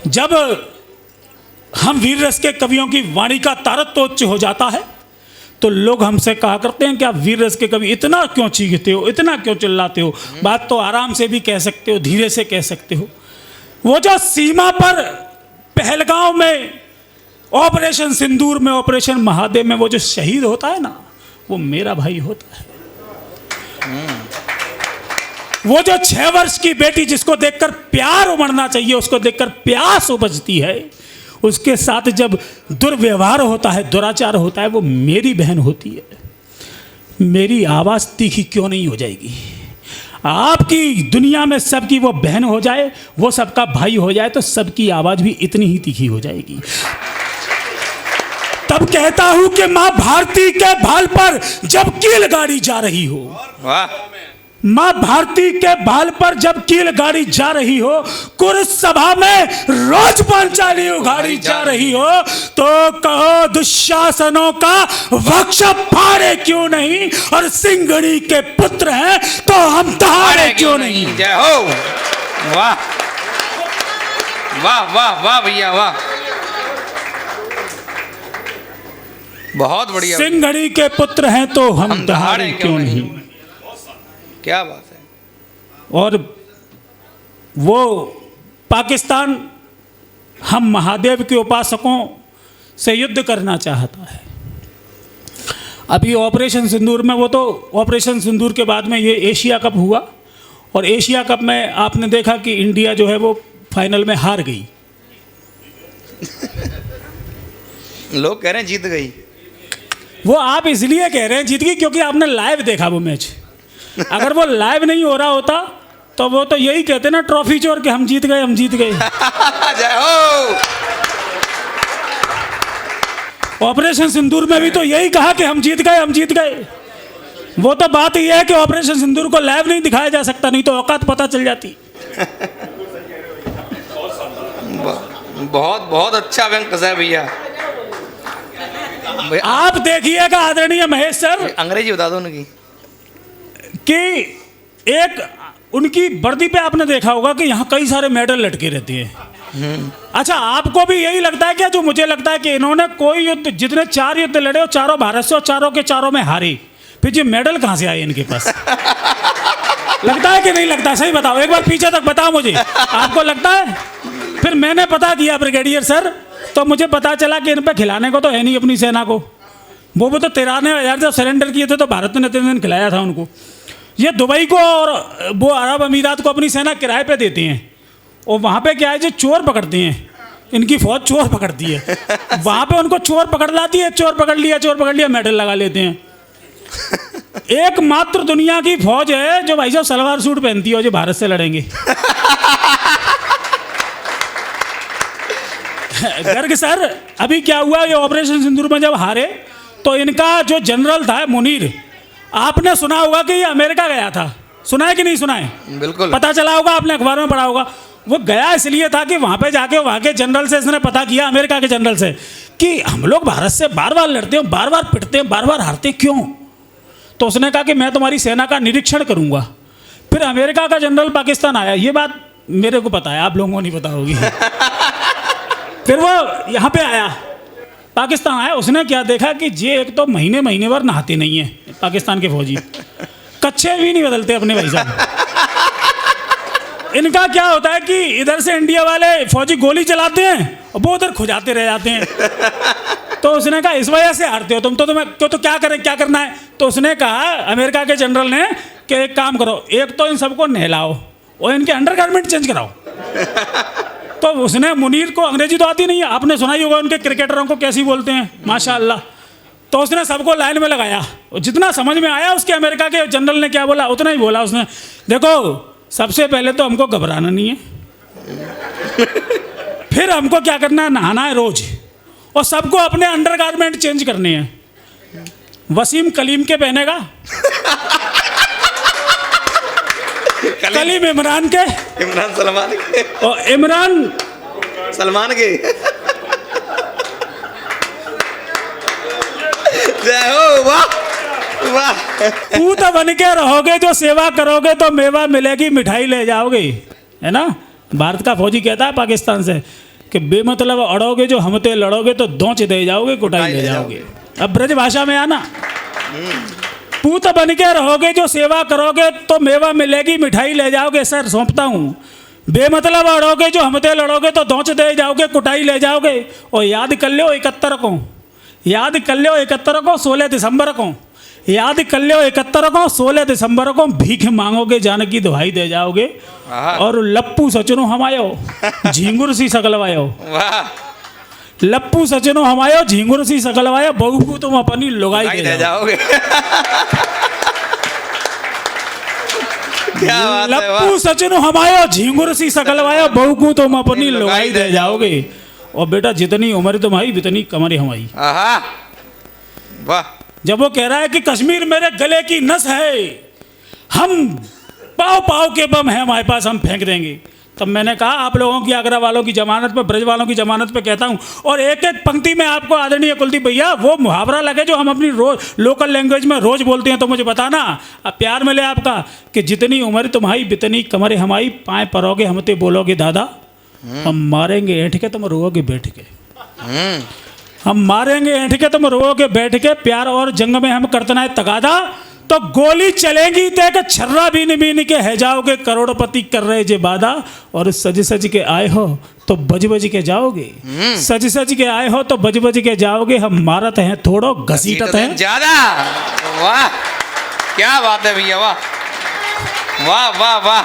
जब हम वीर रस के कवियों की वाणी का तारतम्य हो जाता है तो लोग हमसे कहा करते हैं कि आप वीर रस के कवि इतना क्यों चीखते हो, इतना क्यों चिल्लाते हो, बात तो आराम से भी कह सकते हो, धीरे से कह सकते हो। वो जो सीमा पर पहलगांव में, ऑपरेशन सिंदूर में, ऑपरेशन महादेव में वो जो शहीद होता है ना, वो मेरा भाई होता है। वो जो 6 वर्ष की बेटी जिसको देखकर प्यार उमड़ना चाहिए, उसको देखकर प्यास उपजती है, उसके साथ जब दुर्व्यवहार होता है, दुराचार होता है, वो मेरी बहन होती है। मेरी आवाज़ तीखी क्यों नहीं हो जाएगी? आपकी दुनिया में सबकी वो बहन हो जाए, वो सबका भाई हो जाए, तो सबकी आवाज़ भी इतनी ही तीखी हो जाएगी। तब कहता हूं कि मां भारती के भाल पर जब कील गाड़ी जा रही हो, मां भारती के भाल पर जब कील गाड़ी जा रही हो, कुरुस सभा में रोज पांचाली उघाड़ी जा रही हो, तो कहो दुशासनों का वक्ष फाड़े क्यों नहीं, और सिंघड़ी के पुत्र हैं तो हम दहाड़े क्यों नहीं। जय हो। वाह वाह वाह वाह भैया वाह, बहुत बढ़िया। सिंघड़ी के पुत्र हैं तो हम दहाड़े क्यों नहीं। क्या बात है। और वो पाकिस्तान हम महादेव के उपासकों से युद्ध करना चाहता है। अभी ऑपरेशन सिंदूर में, वो तो ऑपरेशन सिंदूर के बाद में ये एशिया कप हुआ, और एशिया कप में आपने देखा कि इंडिया जो है वो फाइनल में हार गई। लोग कह रहे हैं जीत गई। वो आप इसलिए कह रहे हैं जीत गई क्योंकि आपने लाइव देखा वो मैच। अगर वो लाइव नहीं हो रहा होता तो वो तो यही कहते ना, ट्रॉफी चोर के हम जीत गए, हम जीत गए। जय हो। ऑपरेशन सिंदूर में भी तो यही कहा कि हम जीत गए, हम जीत गए। वो तो बात यह है कि ऑपरेशन सिंदूर को लाइव नहीं दिखाया जा सकता, नहीं तो औकात पता चल जाती। बहुत बहुत अच्छा व्यंग कसा है भैया। आप देखिएगा आदरणीय महेश सर, अंग्रेजी बता दो उनकी, कि एक उनकी वर्दी पे आपने देखा होगा कि यहाँ कई सारे मेडल लटके रहते हैं। अच्छा, आपको भी यही लगता है क्या जो मुझे लगता है कि इन्होंने कोई युद्ध, जितने 4 युद्ध लड़े, चारों भारत से, और चारों के चारों में हारे, फिर ये मेडल कहाँ से आए इनके पास? लगता है कि नहीं लगता? सही बताओ, एक बार पीछे तक बताओ मुझे, आपको लगता है? फिर मैंने पता किया ब्रिगेडियर सर, तो मुझे पता चला कि इन पर खिलाने को तो है नहीं अपनी सेना को। वो तो 93,000 जब सरेंडर किए थे तो भारत ने 3 दिन खिलाया था उनको। ये दुबई को और वो अरब अमीरात को अपनी सेना किराए पे देते हैं, और वहाँ पे क्या है, जो चोर पकड़ते हैं, इनकी फौज चोर पकड़ती है, वहाँ पे उनको चोर पकड़ लाती है, चोर पकड़ लिया, मेडल लगा लेते हैं। एकमात्र दुनिया की फौज है जो भाई साहब सलवार सूट पहनती है, और जो भारत से लड़ेंगे। गर्ग सर, अभी क्या हुआ, ये ऑपरेशन सिंदूर में जब हारे तो इनका जो जनरल था मुनीर, आपने सुना होगा कि ये अमेरिका गया था, सुना है कि नहीं सुना है? बिल्कुल पता चला होगा, आपने अखबार में पढ़ा होगा। वो गया इसलिए था कि वहाँ पे जाके वहाँ के जनरल से इसने पता किया, अमेरिका के जनरल से, कि हम लोग भारत से बार बार लड़ते हैं, बार बार पिटते हैं, बार बार हारते हैं, क्यों? तो उसने कहा कि मैं तुम्हारी सेना का निरीक्षण करूँगा। फिर अमेरिका का जनरल पाकिस्तान आया, ये बात मेरे को पता है, आप लोगों को नहीं पता होगी। फिर वो यहाँ पे आया, पाकिस्तान आया, उसने क्या देखा कि ये एक तो महीने भर नहाते नहीं है पाकिस्तान के फौजी, कच्छे भी नहीं बदलते अपने भाई साहब। इनका क्या होता है कि इधर से इंडिया वाले फौजी गोली चलाते हैं और वो उधर खुजाते रह जाते हैं। तो उसने कहा इस वजह से हारते हो तुम, तो क्या करें, क्या करना है? तो उसने कहा, अमेरिका के जनरल ने, कि एक काम करो, एक तो इन सबको नहलाओ और इनके अंडरगारमेंट चेंज कराओ। तो उसने, मुनीर को अंग्रेजी तो आती नहीं है, आपने सुना ही होगा उनके क्रिकेटरों को कैसी बोलते हैं, माशाअल्लाह। तो उसने सबको लाइन में लगाया, और जितना समझ में आया उसके अमेरिका के जनरल ने क्या बोला उतना ही बोला उसने। देखो, सबसे पहले तो हमको घबराना नहीं है, फिर हमको क्या करना है, नहाना है रोज, और सबको अपने अंडरगारमेंट चेंज करने हैं। वसीम कलीम के पहनेगा, कलीम इमरान के, इमरान सलमान के, और इमरान सलमान के। जय हो। वाह वाह। पूत बन के रहोगे, जो सेवा करोगे तो मेवा मिलेगी, मिठाई ले जाओगे, है ना? भारत का फौजी कहता है पाकिस्तान से कि बेमतलब अड़ोगे जो हमते लड़ोगे तो दोंच दे जाओगे कुटाई ले जाओगे। अब ब्रज भाषा में आना, पूत बन के रहोगे जो सेवा करोगे तो मेवा मिलेगी मिठाई ले जाओगे। सर सौंपता हूँ, बेमतलब अड़ोगे जो हमते लड़ोगे तो दोंच दे जाओगे कुटाई ले जाओगे। और याद कर लो 71 को, याद कर लो 71 को 16 दिसंबर को, याद कर लो 71 को 16 दिसंबर को भीख मांगोगे जानकी दुहाई दे जाओगे। और लप्पू सचनो हमायो झींगुर सी सकलवायो, वाह लप्पू सचनो हमायो झींगुर सी सकलवायो, बहू को तुम अपनी लुगाई दे जाओगे। क्या बात है, वाह। लप्पू सचनो हमायो झींगुर सी सकलवायो, बहू को तुम अपनी लुगाई दे जाओगे। और बेटा जितनी उम्र तुम्हारी उतनी कमर हमारी। आहा वाह। जब वो कह रहा है कि कश्मीर मेरे गले की नस है, हम पाव पाव के बम है हमारे पास, हम फेंक देंगे। तब मैंने कहा आप लोगों की आगरा वालों की जमानत पे, ब्रज वालों की जमानत पे कहता हूँ। और एक एक पंक्ति में आपको आदरणीय कुलदीप भैया वो मुहावरा लगे जो हम अपनी रोज लोकल लैंग्वेज में रोज बोलते हैं, तो मुझे बताना। अब प्यार मिले आपका कि जितनी उम्र तुम्हारी बितनी कमर हमारी, पाए परोगे हमते बोलोगे दादा, हम मारेंगे ऐंठ के तुम रोओगे बैठ के, हम मारेंगे ऐंठ के तुम रोओगे बैठ के। प्यार और जंग में हम करतना है तगादा, तो गोली चलेंगी ते के छर्रा बीन बीन के है जाओगे करोड़पति कर रहे जे वादा। और सज सज के आए हो तो बज बज के जाओगे, सज सज के आए हो तो बज बज के जाओगे। हम मारत हैं थोड़ो घसीटत हैं ज्यादा। वाह क्या बात है भैया, वाह वाह वाह वाह।